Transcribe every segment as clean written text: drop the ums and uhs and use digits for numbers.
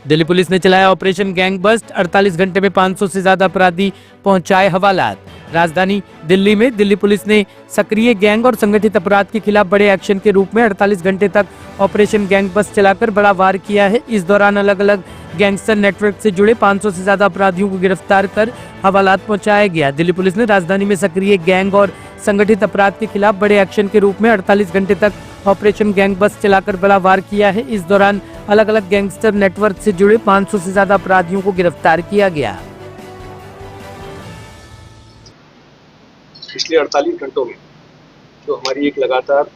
Delhi police ने चलाया operation gang bast, 48 घंटे में 500 से ज्यादा अपराधी पहुंचाए हवालात। राजधानी दिल्ली में दिल्ली पुलिस ने सक्रिय गैंग और संगठित अपराध के खिलाफ बड़े एक्शन के रूप में 48 घंटे तक ऑपरेशन गैंग बस्ट चलाकर बड़ा वार किया है। इस दौरान अलग अलग गैंगस्टर नेटवर्क से जुड़े 500 से ज्यादा अपराधियों को गिरफ्तार कर हवालात पहुंचाया गया। दिल्ली पुलिस ने राजधानी में सक्रिय गैंग और संगठित अपराध के खिलाफ बड़े एक्शन के रूप में 48 घंटे तक ऑपरेशन गैंग बस्ट चलाकर बड़ा वार किया है। इस दौरान अलग अलग गैंगस्टर नेटवर्क से जुड़े 500 से ज्यादा अपराधियों को गिरफ्तार किया गया। पिछले 48 घंटों में जो हमारी एक लगातार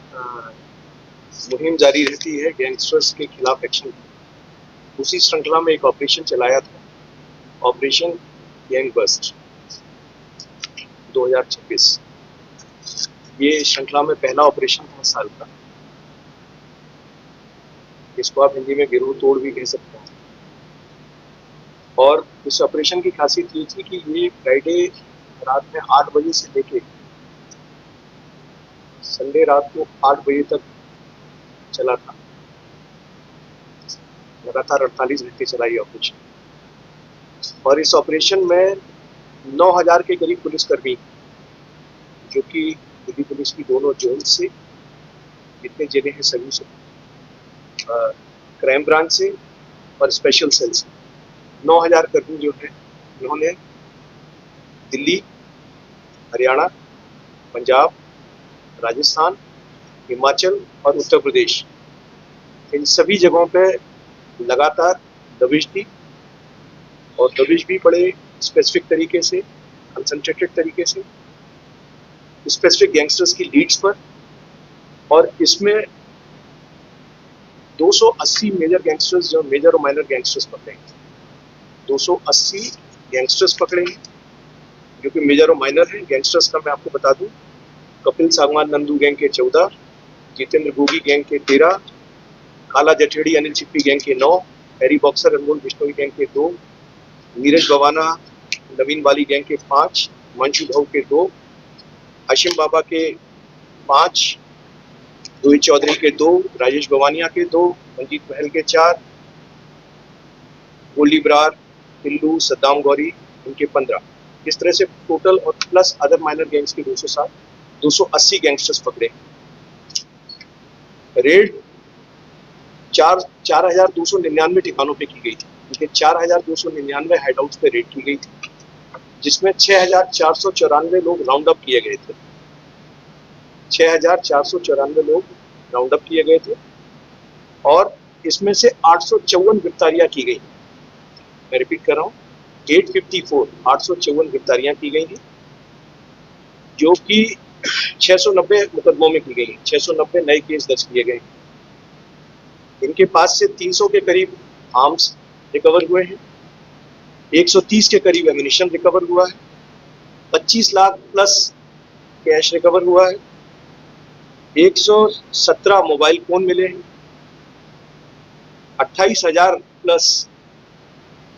मुहिम जारी रहती है गैंगस्टर्स के खिलाफ एक्शन, उसी श्रृंखला में एक ऑपरेशन चलाया था, ऑपरेशन गैंग बस्ट 2026। ये श्रृंखला में पहला ऑपरेशन था साल का। इसको आप हिंदी में गिरोह तोड़ भी कह सकते हैं। और इस ऑपरेशन की खासियत ये थी कि ये फ्राइडे रात में 8 बजे से लेके संडे रात को 8 बजे तक चला था। लगातार 48 घंटे चला ये ऑपरेशन। और इस ऑपरेशन में 9000 के करीब पुलिसकर्मी, जो कि दिल्ली पुलिस की दोनों जोन से, जितने जिले हैं सभी से, क्राइम ब्रांच से और स्पेशल सेल से 9000 कर्मी जो है, इन्होंने दिल्ली, हरियाणा, पंजाब, राजस्थान, हिमाचल और उत्तर प्रदेश, इन सभी जगहों पे लगातार दबिश दी। और दबिश भी बड़े स्पेसिफिक तरीके से, कंसंट्रेटेड तरीके से, स्पेसिफिक गैंगस्टर्स की लीड्स पर। और इसमें 280 मेजर गैंगस्टर्स, जो मेजर और माइनर गैंगस्टर्स पकड़े हैं, 280 गैंगस्टर्स पकड़े हैं जो कि मेजर और माइनर हैं। गैंगस्टर्स का मैं आपको बता दूं, कपिल सागवान नंदू गैंग के 14, जितेंद्र गोगी गैंग के 13, काला जठेड़ी अनिल चिप्पी गैंग के 9, हैरी बॉक्सर अनमोल बिश्नोई गैंग के 2, नीरज भवाना नवीन वाली गैंग के 5, मंशू भाऊ के 2, हाशिम बाबा के 5, रोहित चौधरी के 2, राजेश भवानिया के 2, मंजीत महल के 4, गोली ब्रार, टिल्लू, सद्दाम गौरी, इनके 15। इस तरह से टोटल और प्लस अदर माइनर गैंग्स के 280 गैंगस्टर्स पकड़े। रेड 4299 ठिकानों पे की गई थी। इनके 4299 हाइडआउट्स पे रेड की गई थी, जिसमें 6494 लोग राउंड अप किए गए थे। 6494 लोग राउंड अप किए गए थे और इसमें से 854 गिरफ्तारियां की गई। मैं रिपीट कर रहा हूँ, 854 गिरफ्तारियां की गई थी, जो कि 690 मुकदमों में की गई। 690 नए केस दर्ज किए गए। इनके पास से 300 के करीब आर्म्स रिकवर हुए हैं, 130 के करीब एमिनिशन रिकवर हुआ है, 25 लाख प्लस कैश रिकवर हुआ है, 117 मोबाइल फोन मिले हैं, 28,000 प्लस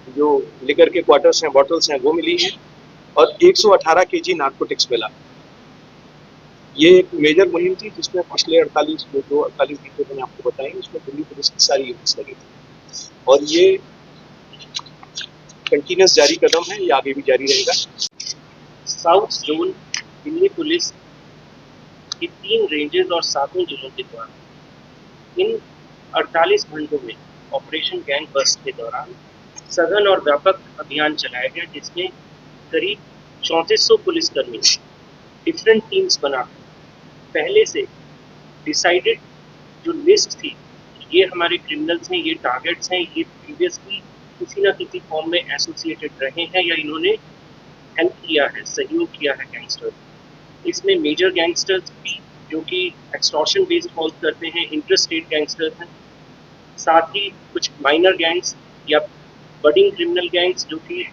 जो लिकर के क्वार्टर्स हैं, बॉटल्स हैं, वो मिली हैं, और 118 केजी नार्कोटिक्स मिला। ये एक मेजर मुहिम थी जिसमें पिछले 48 घंटे मैंने आपको बताए, उसमें दिल्ली पुलिस की सारी यूनिट्स लगी थी। और ये कंटिन्यूस जारी कदम है, ये आगे भी जारी रहेगा। साउथ जोन दिल्ली पुलिस की 3 रेंजेस और 7 जिलों के द्वारा इन 48 घंटों में ऑपरेशन गैंग बस्ट के दौरान सघन और व्यापक अभियान चलाया गया, जिसमें करीब 3400 पुलिसकर्मी डिफरेंट टीम्स बनाकर पहले से डिसाइडेड जो लिस्ट थी, ये हमारे क्रिमिनल्स हैं, ये टारगेट्स हैं, ये प्रीवियसली किसी ना किसी फॉर्म में एसोसिएटेड रहे हैं या इन्होंने हेल्प किया है, सहयोग किया है गैंगस्टर। इसमें मेजर गैंगस्टर्स भी जो कि एक्सटॉर्शन बेस्ड कॉल्स करते हैं, इंटर स्टेट गैंगस्टर्स हैं, साथ ही कुछ माइनर गैंग्स या बडिंग क्रिमिनल गैंग्स जो कि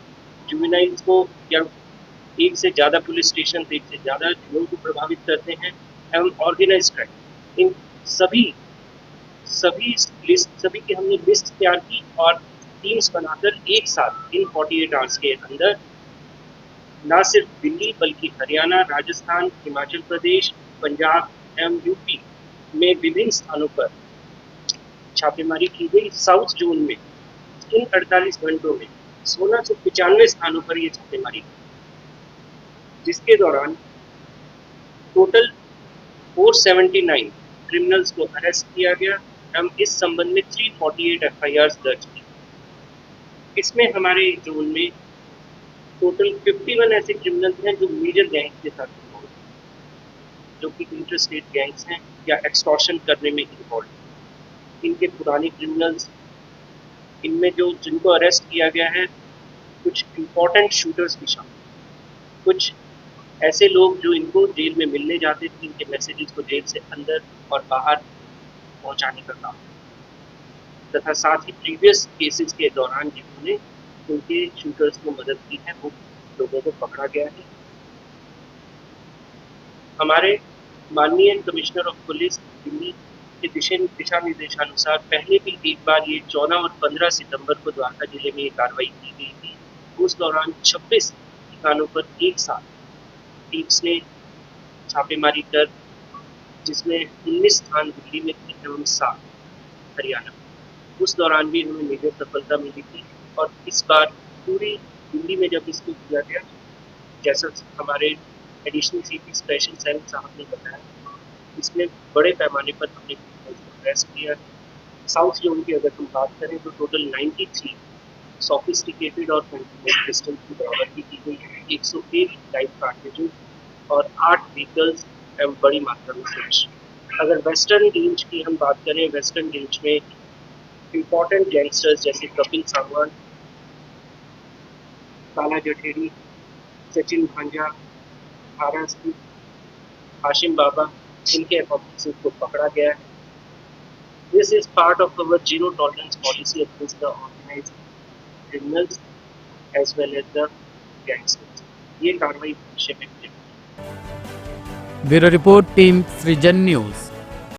जुवेनाइल्स को या एक से ज़्यादा पुलिस स्टेशन, एक से ज़्यादा जिलों को प्रभावित करते हैं, एवं ऑर्गेनाइज क्राइम। इन सभी की हमने लिस्ट तैयार की और टीम्स बनाकर एक साथ इन 48 आवर्स के अंदर न सिर्फ दिल्ली बल्कि हरियाणा, राजस्थान, हिमाचल प्रदेश, पंजाब एवं यूपी में विभिन्न स्थानों पर छापेमारी की गई। साउथ जोन में इन 48 घंटों में 1695 स्थानों पर ये छापेमारी की, जिसके दौरान टोटल 479 क्रिमिनल्स को अरेस्ट किया गया। हम इस संबंध में 348 FIRs दर्ज की। इसमें हमारे जोन में टोटल 51 ऐसे क्रिमिनल्स हैं जो मेजर गैंग्स के साथ इन्वॉल्व हैं, जो कि इंटर स्टेट गैंग्स हैं या एक्सटॉर्शन करने में इन्वॉल्व हैं। इनके पुराने क्रिमिनल्स, इनमें जो जिनको अरेस्ट किया गया है, कुछ इम्पोर्टेंट शूटर्स भी शामिल, कुछ ऐसे लोग जो इनको जेल में मिलने जाते थे, इनके मैसेजेस को जेल से अंदर और बाहर पहुंचाने का काम, तथा साथ ही प्रीवियस केसेस के दौरान जिन्होंने उनके शूटर्स को मदद की है, वो लोगों को पकड़ा गया है। हमारे माननीय कमिश्नर ऑफ पुलिस दिल्ली के दिशा निर्देशानुसार पहले भी एक बार ये 14 और 15 सितंबर को द्वारका जिले में ये कार्रवाई की गई थी। उस दौरान 26 ठिकानों पर एक साथ टीम्स ने छापेमारी कर, जिसमें 19 स्थान दिल्ली में थे एवं 7 हरियाणा में। उस दौरान भी हमें मेजर सफलता मिली थी और इस बार पूरी दिल्ली में जब इसको किया गया, जैसा हमारे एडिशनल CP स्पेशल सेल साहब ने बताया, इसमें बड़े पैमाने पर हमने अरेस्ट किया। साउथ जोन की अगर हम बात करें तो टोटल 93 सोफिस्टिकेटेड और कंटिन्यूस पिस्टल की बरामदगी की गई है, 101 लाइव कार्ट्रिजेज और 8 व्हीकल्स एवं बड़ी मात्रा में कैश। अगर वेस्टर्न रेंज की हम बात करें, वेस्टर्न रेंज में इम्पोर्टेंट गैंगस्टर्स जैसे कपिल सांगवान, काला जठेरी, सचिन भांजा, हारास्ती, हाशिम बाबा, इनके अकॉम्प्लिसेस को पकड़ा गया है। This is part of our zero tolerance policy against the organised criminals as well as the gangsters. ये कार्रवाई भविष्य में मिलेगी। Bureau report, team Srijan news.